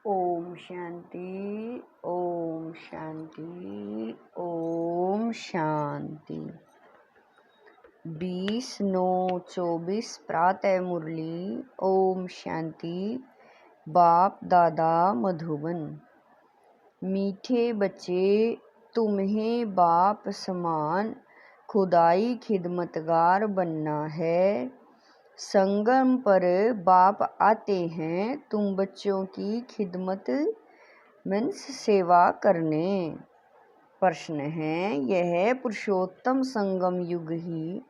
ओम शांति, ओम शांति, ओम शांति। 20/9/24 प्रातः मुरली। ओम शांति। बाप दादा मधुबन। मीठे बच्चे, तुम्हें बाप समान खुदाई खिदमतगार बनना है। संगम पर बाप आते हैं तुम बच्चों की खिदमत मीन्स सेवा करने। प्रश्न है, यह पुरुषोत्तम संगम युग ही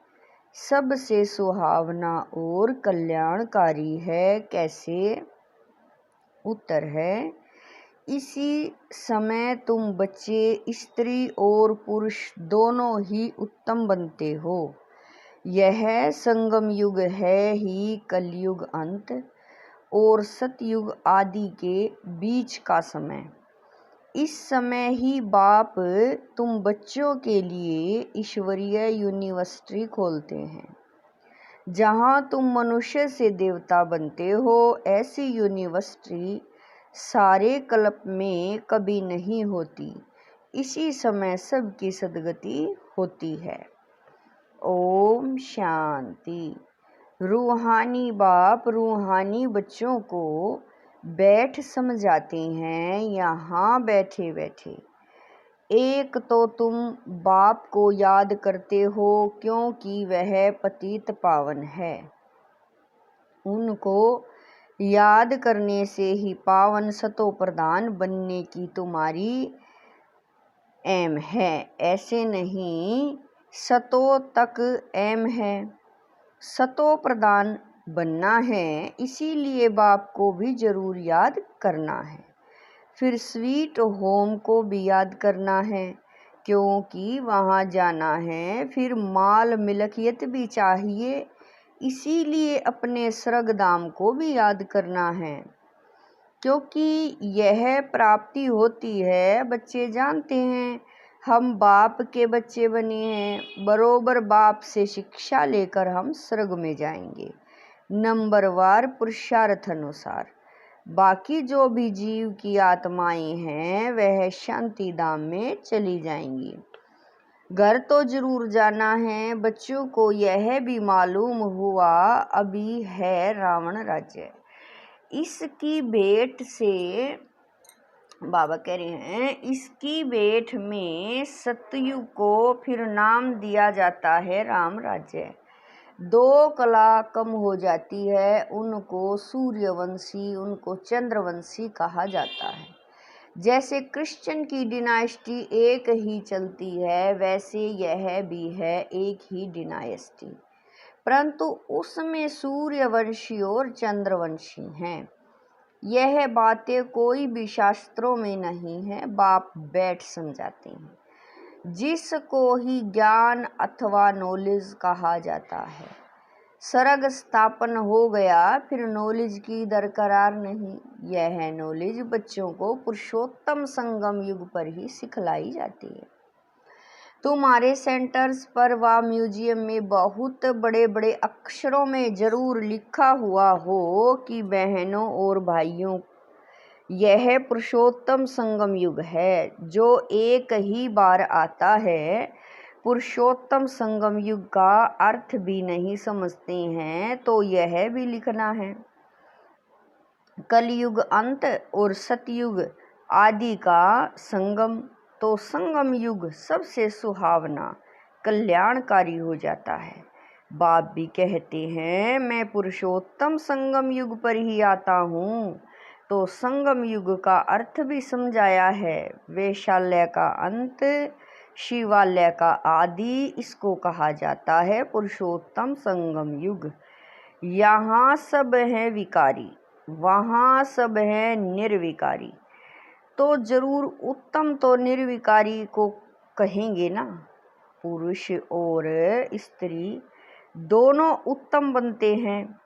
सबसे सुहावना और कल्याणकारी है, कैसे? उत्तर है, इसी समय तुम बच्चे स्त्री और पुरुष दोनों ही उत्तम बनते हो। यह संगम युग है ही कलयुग अंत और सतयुग आदि के बीच का समय। इस समय ही बाप तुम बच्चों के लिए ईश्वरीय यूनिवर्सिटी खोलते हैं, जहां तुम मनुष्य से देवता बनते हो। ऐसी यूनिवर्सिटी सारे कल्प में कभी नहीं होती। इसी समय सबकी सद्गति होती है। ओम शांति। रूहानी बाप रूहानी बच्चों को बैठ समझाते हैं, यहाँ बैठे बैठे। एक तो तुम बाप को याद करते हो क्योंकि वह पतित पावन है। उनको याद करने से ही पावन सतो प्रधान बनने की तुम्हारी एम है। ऐसे नहीं, सतो तक एम है, सतो प्रधान बनना है। इसीलिए बाप को भी जरूर याद करना है। फिर स्वीट होम को भी याद करना है क्योंकि वहाँ जाना है। फिर माल मिलकियत भी चाहिए, इसीलिए अपने स्वर्गधाम को भी याद करना है क्योंकि यह प्राप्ति होती है। बच्चे जानते हैं हम बाप के बच्चे बने हैं, बरोबर बाप से शिक्षा लेकर हम स्वर्ग में जाएंगे नंबरवार पुरुषार्थ अनुसार। बाकी जो भी जीव की आत्माएं हैं वह शांति धाम में चली जाएंगी। घर तो जरूर जाना है। बच्चों को यह भी मालूम हुआ अभी है रावण राज्य। इसकी भेंट से बाबा कह रहे हैं, इसकी भेंट में सतयुग को फिर नाम दिया जाता है राम राज्य। 2 कला कम हो जाती है, उनको सूर्यवंशी उनको चंद्रवंशी कहा जाता है। जैसे क्रिश्चियन की डिनाइस्टी एक ही चलती है, वैसे यह भी है एक ही डिनाइस्टी, परंतु उसमें सूर्यवंशी और चंद्रवंशी हैं। यह बातें कोई भी शास्त्रों में नहीं है, बाप बैठ समझाते हैं, जिसको ही ज्ञान अथवा नॉलेज कहा जाता है। स्वर्ग स्थापन हो गया, फिर नॉलेज की दरकरार नहीं। यह नॉलेज बच्चों को पुरुषोत्तम संगम युग पर ही सिखलाई जाती है। तुम्हारे सेंटर्स पर व म्यूजियम में बहुत बड़े बड़े अक्षरों में जरूर लिखा हुआ हो कि बहनों और भाइयों, यह पुरुषोत्तम संगम युग है जो एक ही बार आता है। पुरुषोत्तम संगम युग का अर्थ भी नहीं समझते हैं तो यह भी लिखना है। कलयुग अंत और सतयुग आदि का संगम, तो संगम युग सबसे सुहावना कल्याणकारी हो जाता है। बाप भी कहते हैं, मैं पुरुषोत्तम संगम युग पर ही आता हूँ। तो संगम युग का अर्थ भी समझाया है। वैशाल्य का अंत, शिवालय का आदि, इसको कहा जाता है पुरुषोत्तम संगम युग। यहाँ सब है विकारी, वहाँ सब है निर्विकारी। तो जरूर उत्तम तो निर्विकारी को कहेंगे ना। पुरुष और स्त्री दोनों उत्तम बनते हैं,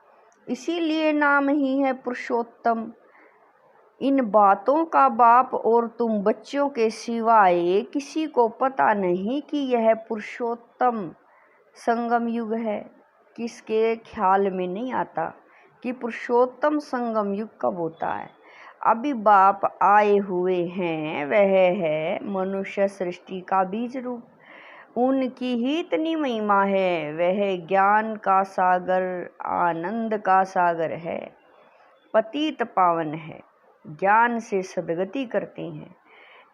इसीलिए नाम ही है पुरुषोत्तम। इन बातों का बाप और तुम बच्चों के सिवाय किसी को पता नहीं कि यह पुरुषोत्तम संगम युग है। किसके ख्याल में नहीं आता कि पुरुषोत्तम संगम युग कब होता है। अभी बाप आए हुए हैं, वह है मनुष्य सृष्टि का बीज रूप। उनकी ही इतनी महिमा है, वह ज्ञान का सागर, आनंद का सागर है, पतित पावन है, ज्ञान से सद्गति करते हैं।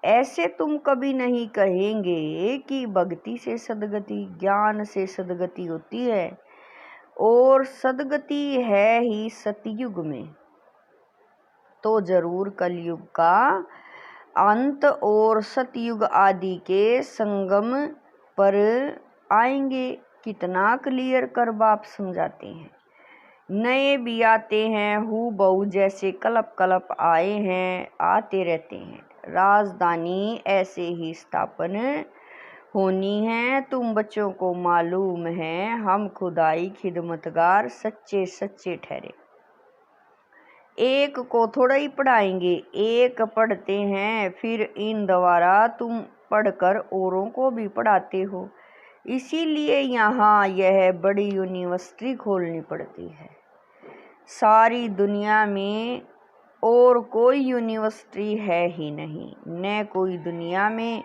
ऐसे तुम कभी नहीं कहेंगे कि भक्ति से सद्गति, ज्ञान से सद्गति होती है, और सद्गति है ही सतयुग में, तो जरूर कलयुग का अंत और सतयुग आदि के संगम पर आएंगे। कितना क्लियर कर बाप समझाते हैं। नए भी आते हैं, हु बहु जैसे कलप कलप आए हैं, आते रहते हैं। राजधानी ऐसे ही स्थापन होनी है, तुम बच्चों को मालूम है, हम खुदाई खिदमतगार सच्चे सच्चे ठहरे। एक को थोड़ा ही पढ़ाएंगे, एक पढ़ते हैं, फिर इन द्वारा तुम पढ़कर औरों को भी पढ़ाते हो। इसीलिए यहाँ यह बड़ी यूनिवर्सिटी खोलनी पड़ती है। सारी दुनिया में और कोई यूनिवर्सिटी है ही नहीं, न कोई दुनिया में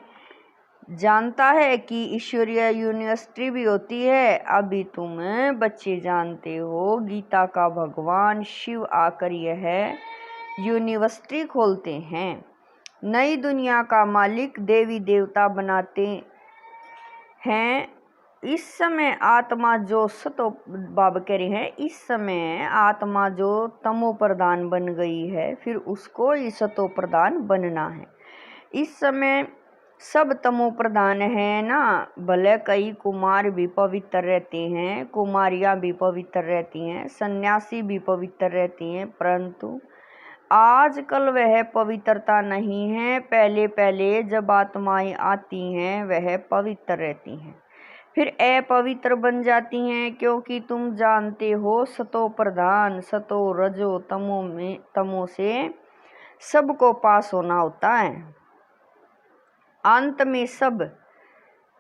जानता है कि ईश्वरीय यूनिवर्सिटी भी होती है। अभी तुम बच्चे जानते हो, गीता का भगवान शिव आकर यह यूनिवर्सिटी खोलते हैं। नई दुनिया का मालिक देवी देवता बनाते हैं। इस समय आत्मा जो बाबा कह रहे हैं, इस समय आत्मा जो तमो प्रधान बन गई है, फिर उसको ही सतो प्रधान बनना है। इस समय सब तमो प्रधान है ना। भले कई कुमार भी पवित्र रहते हैं, कुमारियां भी पवित्र रहती हैं, सन्यासी भी पवित्र रहती हैं, परंतु आजकल वह पवित्रता नहीं है। पहले पहले जब आत्माएं आती हैं वह पवित्र रहती हैं, फिर अपवित्र बन जाती हैं, क्योंकि तुम जानते हो सतो प्रधान, सतो रजो तमो से सबको पास होना होता है। अंत में सब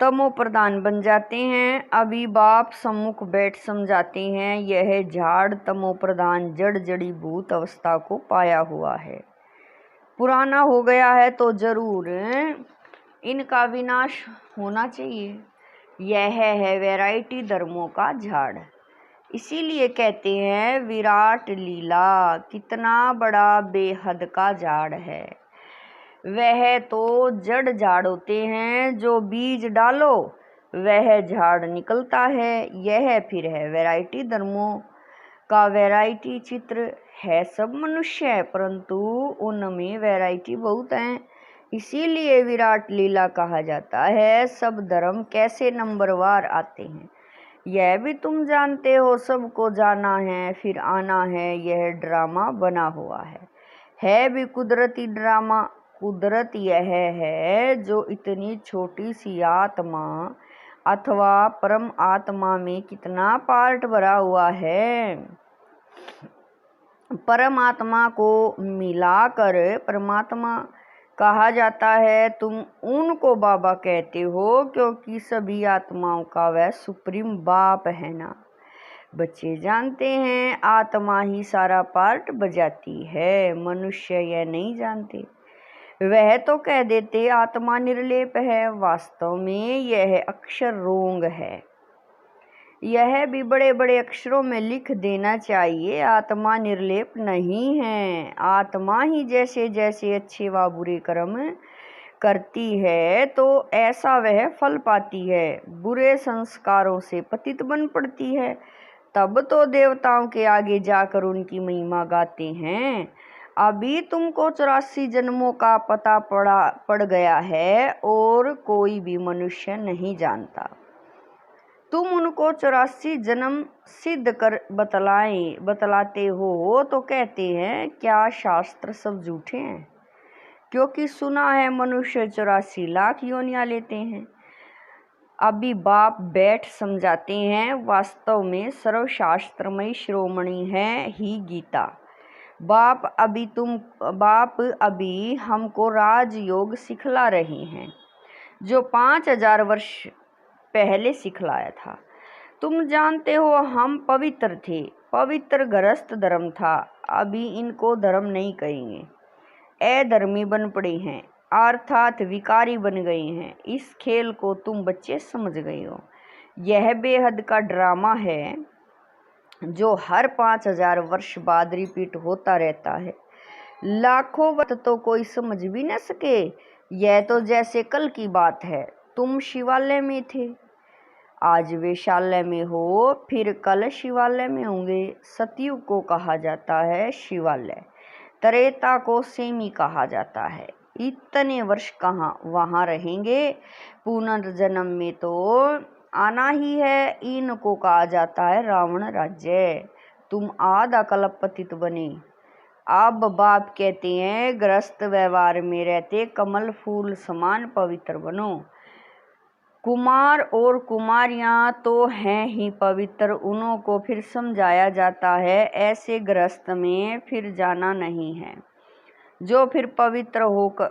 तमो प्रधान बन जाते हैं। अभी बाप सम्मुख बैठ समझाते हैं, यह झाड़ तमो प्रधान जड़ जड़ी भूत अवस्था को पाया हुआ है, पुराना हो गया है, तो जरूर इनका विनाश होना चाहिए। यह है वैरायटी धर्मों का झाड़। इसीलिए कहते हैं विराट लीला कितना बड़ा बेहद का झाड़ है। वह तो जड़ झाड़ होते हैं, जो बीज डालो वह झाड़ निकलता है। यह फिर है वैरायटी धर्मों का वैरायटी चित्र है। सब मनुष्य है, परंतु उनमें वैरायटी बहुत है, इसीलिए विराट लीला कहा जाता है। सब धर्म कैसे नंबरवार आते हैं यह भी तुम जानते हो, सबको जाना है फिर आना है, यह ड्रामा बना हुआ है भी कुदरती ड्रामा। कुदरत यह है जो इतनी छोटी सी आत्मा अथवा परम आत्मा में कितना पार्ट भरा हुआ है। परमात्मा को मिलाकर परमात्मा कहा जाता है। तुम उनको बाबा कहते हो, क्योंकि सभी आत्माओं का वह सुप्रीम बाप है ना। बच्चे जानते हैं आत्मा ही सारा पार्ट बजाती है, मनुष्य यह नहीं जानते। वह तो कह देते आत्मा निर्लेप है, वास्तव में यह अक्षर रोंग है। यह भी बड़े बड़े अक्षरों में लिख देना चाहिए, आत्मा निर्लेप नहीं है। आत्मा ही जैसे जैसे अच्छे व बुरे कर्म करती है तो ऐसा वह फल पाती है। बुरे संस्कारों से पतित बन पड़ती है, तब तो देवताओं के आगे जाकर उनकी महिमा गाते हैं। अभी तुमको 84 जन्मों का पता पड़ गया है और कोई भी मनुष्य नहीं जानता। तुम उनको 84 जन्म सिद्ध कर बतलाते हो तो कहते हैं क्या शास्त्र सब झूठे हैं, क्योंकि सुना है मनुष्य 84 लाख योनियां लेते हैं। अभी बाप बैठ समझाते हैं, वास्तव में सर्वशास्त्रमयी शिरोमणि है ही गीता। बाप अभी हमको राजयोग सिखला रहे हैं, जो 5000 वर्ष पहले सिखलाया था। तुम जानते हो हम पवित्र थे, पवित्र गृहस्थ धर्म था। अभी इनको धर्म नहीं कहेंगे, अधर्मी बन पड़े हैं, अर्थात विकारी बन गए हैं। इस खेल को तुम बच्चे समझ गए हो। यह बेहद का ड्रामा है जो हर 5000 वर्ष बाद रिपीट होता रहता है। लाखों वर्ष तो कोई समझ भी न सके। यह तो जैसे कल की बात है, तुम शिवालय में थे, आज वेश्यालय में हो, फिर कल शिवालय में होंगे। सतयुग को कहा जाता है शिवालय, त्रेता को सेमी कहा जाता है। इतने वर्ष कहाँ वहाँ रहेंगे, पुनर्जन्म में तो आना ही है। इनको कहा जाता है रावण राज्य। तुम आधा कल्प पतित बने। अब बाप कहते हैं गृहस्थ व्यवहार में रहते कमल फूल समान पवित्र बनो। कुमार और कुमारियां तो हैं ही पवित्र, उन्हों को फिर समझाया जाता है ऐसे गृहस्थ में फिर जाना नहीं है, जो फिर पवित्र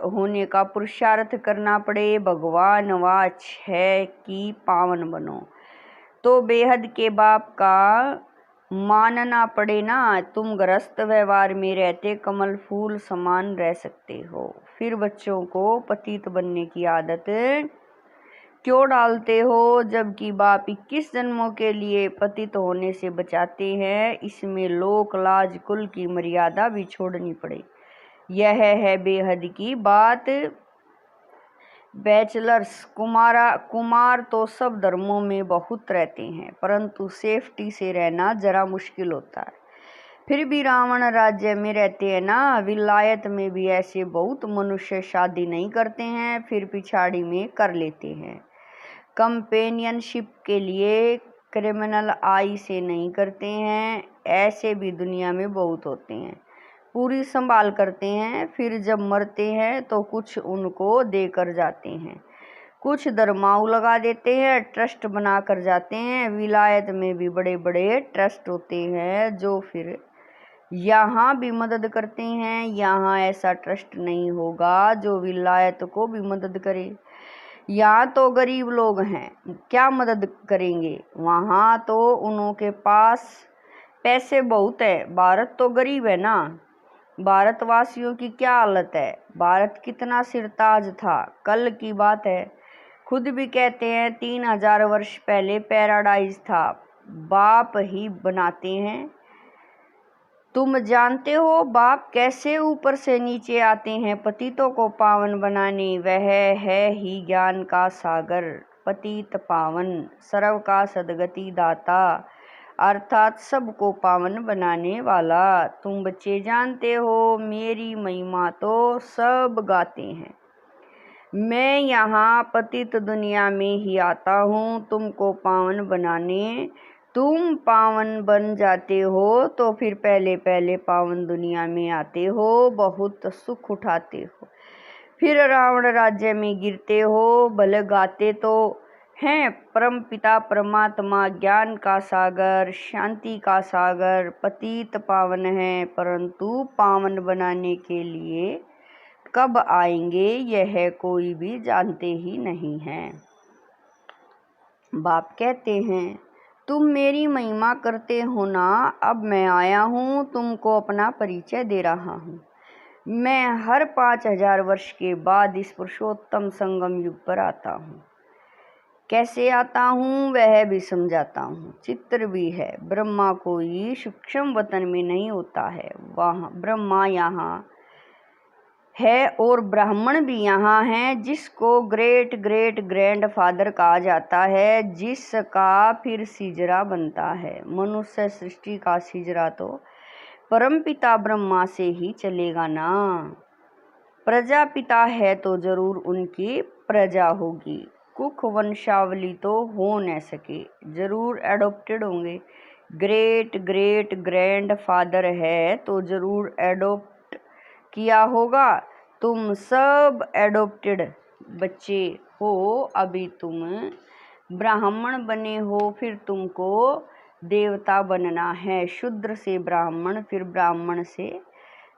होने का पुरुषार्थ करना पड़े। भगवान वाच है कि पावन बनो, तो बेहद के बाप का मानना पड़े ना। तुम गृहस्थ व्यवहार में रहते कमल फूल समान रह सकते हो, फिर बच्चों को पतित बनने की आदत क्यों डालते हो, जबकि बाप 21 जन्मों के लिए पतित होने से बचाते हैं। इसमें लोक लाज कुल की मर्यादा भी छोड़नी पड़े। यह है बेहद की बात। बैचलर्स कुमार तो सब धर्मों में बहुत रहते हैं, परंतु सेफ्टी से रहना जरा मुश्किल होता है। फिर भी रावण राज्य में रहते हैं ना। विलायत में भी ऐसे बहुत मनुष्य शादी नहीं करते हैं, फिर पिछाड़ी में कर लेते हैं। कंपेनियनशिप के लिए क्रिमिनल आई से नहीं करते हैं, ऐसे भी दुनिया में बहुत होते हैं। पूरी संभाल करते हैं, फिर जब मरते हैं तो कुछ उनको देकर जाते हैं, कुछ दरमाऊ लगा देते हैं, ट्रस्ट बना कर जाते हैं। विलायत में भी बड़े बड़े ट्रस्ट होते हैं जो फिर यहाँ भी मदद करते हैं। यहाँ ऐसा ट्रस्ट नहीं होगा जो विलायत को भी मदद करे। यहाँ तो गरीब लोग हैं, क्या मदद करेंगे, वहाँ तो उनके पास पैसे बहुत है। भारत तो गरीब है ना। भारतवासियों की क्या हालत है। भारत कितना सिरताज था, कल की बात है। खुद भी कहते हैं 3000 वर्ष पहले पैराडाइज था, बाप ही बनाते हैं। तुम जानते हो बाप कैसे ऊपर से नीचे आते हैं पतितों को पावन बनाने। वह है ही ज्ञान का सागर, पतित पावन, सर्व का सदगति दाता, अर्थात सबको पावन बनाने वाला। तुम बच्चे जानते हो मेरी महिमा तो सब गाते हैं। मैं यहाँ पतित दुनिया में ही आता हूँ तुमको पावन बनाने। तुम पावन बन जाते हो तो फिर पहले पहले पावन दुनिया में आते हो, बहुत सुख उठाते हो, फिर रावण राज्य में गिरते हो। भले गाते तो हैं परम पिता परमात्मा, ज्ञान का सागर, शांति का सागर, पतित पावन है, परंतु पावन बनाने के लिए कब आएंगे यह कोई भी जानते ही नहीं है। बाप कहते हैं तुम मेरी महिमा करते हो ना, अब मैं आया हूँ तुमको अपना परिचय दे रहा हूँ। मैं हर 5000 वर्ष के बाद इस पुरुषोत्तम संगम युग पर आता हूँ। कैसे आता हूँ वह भी समझाता हूँ, चित्र भी है। ब्रह्मा कोई सूक्ष्म वतन में नहीं होता है, वहाँ ब्रह्मा यहाँ है और ब्राह्मण भी यहाँ हैं, जिसको ग्रेट ग्रेट ग्रैंड फादर कहा जाता है, जिसका फिर सिजरा बनता है। मनुष्य सृष्टि का सिजरा तो परमपिता ब्रह्मा से ही चलेगा ना। प्रजापिता है तो जरूर उनकी प्रजा होगी। कुख वंशावली तो हो न सके, जरूर एडॉप्टेड होंगे। ग्रेट ग्रेट ग्रैंड फादर है तो जरूर एडॉप्ट किया होगा। तुम सब एडॉप्टेड बच्चे हो, अभी तुम ब्राह्मण बने हो, फिर तुमको देवता बनना है। शूद्र से ब्राह्मण, फिर ब्राह्मण से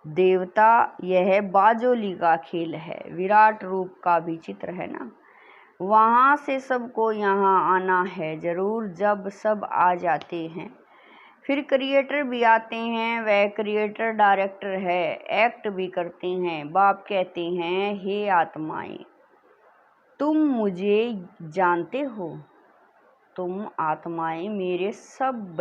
देवता। यह बाजोली का खेल है, विराट रूप का भी चित्र है ना। वहाँ से सबको यहाँ आना है जरूर। जब सब आ जाते हैं फिर क्रिएटर भी आते हैं, वह क्रिएटर डायरेक्टर है, एक्ट भी करते हैं। बाप कहते हैं, हे आत्माएं, तुम मुझे जानते हो, तुम आत्माएं मेरे सब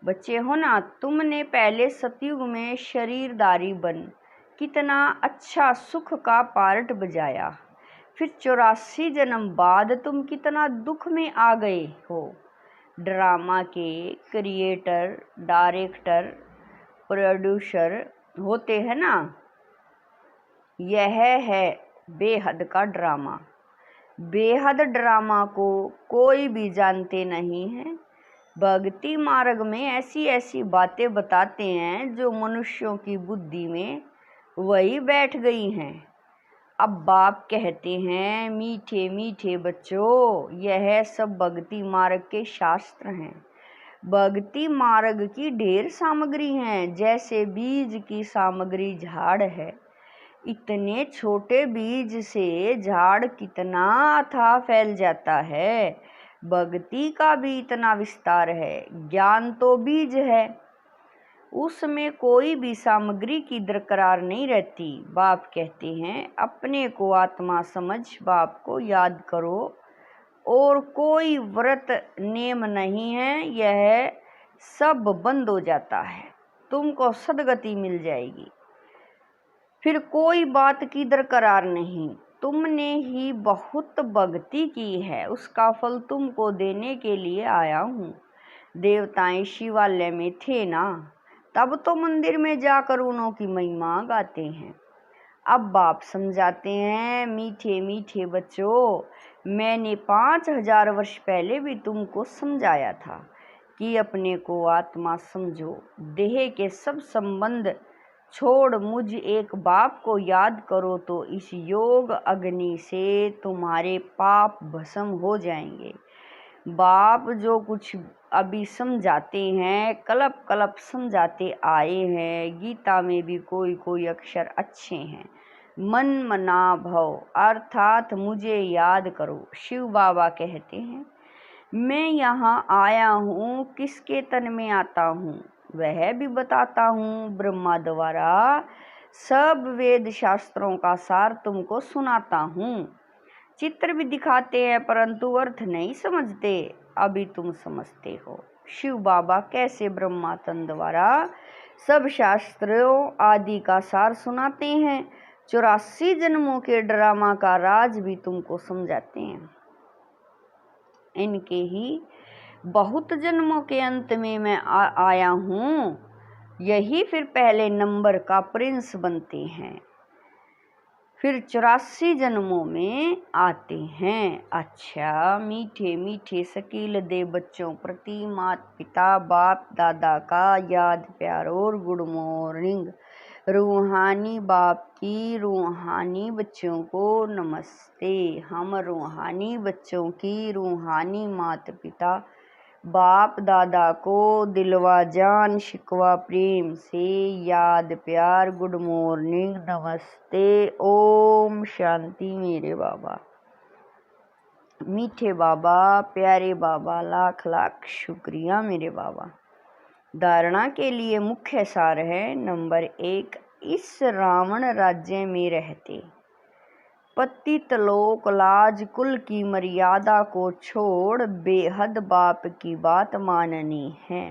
बच्चे हो ना। तुमने पहले सतयुग में शरीरधारी बन कितना अच्छा सुख का पार्ट बजाया, फिर 84 जन्म बाद तुम कितना दुख में आ गए हो। ड्रामा के क्रिएटर, डायरेक्टर, प्रोड्यूसर होते हैं ना, यह है बेहद का ड्रामा। बेहद ड्रामा को कोई भी जानते नहीं है। भक्ति मार्ग में ऐसी ऐसी बातें बताते हैं जो मनुष्यों की बुद्धि में वही बैठ गई हैं। अब बाप कहते हैं, मीठे मीठे बच्चों, यह सब भक्ति मार्ग के शास्त्र हैं। भक्ति मार्ग की ढेर सामग्री हैं। जैसे बीज की सामग्री झाड़ है, इतने छोटे बीज से झाड़ कितना अथाह फैल जाता है। भक्ति का भी इतना विस्तार है। ज्ञान तो बीज है, उसमें कोई भी सामग्री की दरकार नहीं रहती। बाप कहते हैं, अपने को आत्मा समझ बाप को याद करो, और कोई व्रत नेम नहीं है, यह सब बंद हो जाता है, तुमको सदगति मिल जाएगी। फिर कोई बात की दरकार नहीं। तुमने ही बहुत भक्ति की है, उसका फल तुमको देने के लिए आया हूँ। देवताएं शिवालय में थे ना, तब तो मंदिर में जाकर उन्हों की महिमा गाते हैं। अब बाप समझाते हैं, मीठे मीठे बच्चों, मैंने 5000 वर्ष पहले भी तुमको समझाया था कि अपने को आत्मा समझो, देह के सब संबंध छोड़ मुझ एक बाप को याद करो, तो इस योग अग्नि से तुम्हारे पाप भस्म हो जाएंगे। बाप जो कुछ अभी समझाते हैं, कल्प कल्प समझाते आए हैं। गीता में भी कोई कोई अक्षर अच्छे हैं। मन मना भव अर्थात मुझे याद करो। शिव बाबा कहते हैं, मैं यहाँ आया हूँ, किसके तन में आता हूँ वह भी बताता हूँ। ब्रह्मा द्वारा सब वेद शास्त्रों का सार तुमको सुनाता हूँ। चित्र भी दिखाते हैं, परंतु अर्थ नहीं समझते। अभी तुम समझते हो। शिव बाबा कैसे ब्रह्मा तन द्वारा सब शास्त्रों आदि का सार सुनाते हैं। 84 जन्मों के ड्रामा का राज भी तुमको समझाते हैं। इनके ही बहुत जन्मों के अंत में मैं आया हूँ। यही फिर पहले नंबर का प्रिंस बनते हैं, फिर 84 जन्मों में आते हैं। अच्छा मीठे मीठे शकील दे बच्चों प्रति माता पिता बाप दादा का याद प्यार और गुड मॉर्निंग। रूहानी बाप की रूहानी बच्चों को नमस्ते। हम रूहानी बच्चों की रूहानी माता पिता बाप दादा को दिलवा जान शिकवा प्रेम से याद प्यार गुड मॉर्निंग नमस्ते ओम शांति। मेरे बाबा मीठे बाबा प्यारे बाबा लाख लाख शुक्रिया मेरे बाबा। धारणा के लिए मुख्य सार है। नंबर 1, इस रावण राज्य में रहते पतित लोक लाज कुल की मर्यादा को छोड़ बेहद बाप की बात माननी है।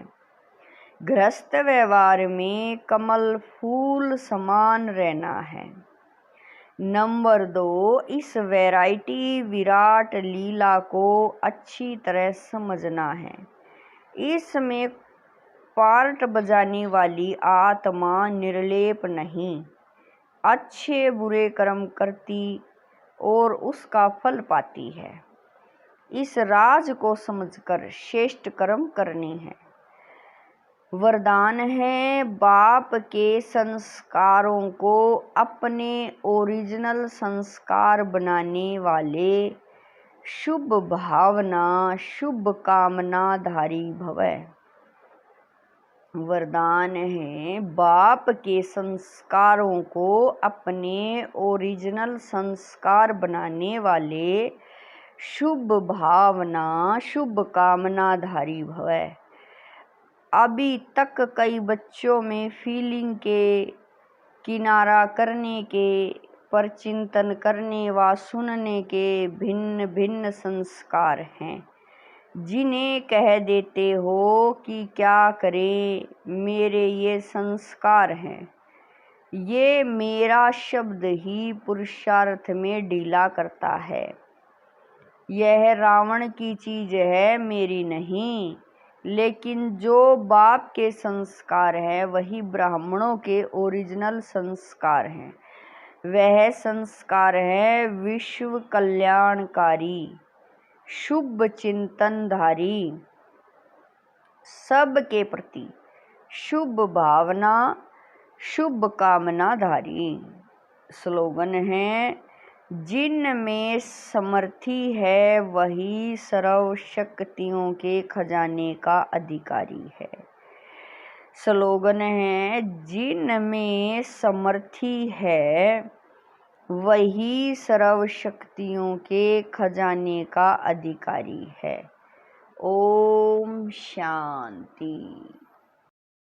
गृहस्थ व्यवहार में कमल फूल समान रहना है। नंबर 2, इस वैरायटी विराट लीला को अच्छी तरह समझना है। इसमें पार्ट बजाने वाली आत्मा निर्लेप नहीं, अच्छे बुरे कर्म करती और उसका फल पाती है। इस राज को समझकर श्रेष्ठ कर्म करने हैं। वरदान है, बाप के संस्कारों को अपने ओरिजिनल संस्कार बनाने वाले शुभ भावना शुभ कामना धारी भवै। वरदान है, बाप के संस्कारों को अपने ओरिजिनल संस्कार बनाने वाले शुभ भावना शुभ कामना धारी भवै। अभी तक कई बच्चों में फीलिंग के किनारा करने के, पर चिंतन करने व सुनने के भिन्न भिन्न संस्कार हैं, जिन्हें कह देते हो कि क्या करें, मेरे ये संस्कार हैं। ये मेरा शब्द ही पुरुषार्थ में ढीला करता है। यह रावण की चीज है, मेरी नहीं। लेकिन जो बाप के संस्कार है वही ब्राह्मणों के ओरिजिनल संस्कार हैं। वह संस्कार है विश्व कल्याणकारी, शुभ चिंतनधारी, सबके प्रति शुभ भावना, शुभ कामनाधारी। स्लोगन है, जिनमें समर्थी है वही सर्व शक्तियों के खजाने का अधिकारी है। स्लोगन है, जिनमें समर्थी है वही सर्व शक्तियों के खजाने का अधिकारी है। ओम शांति।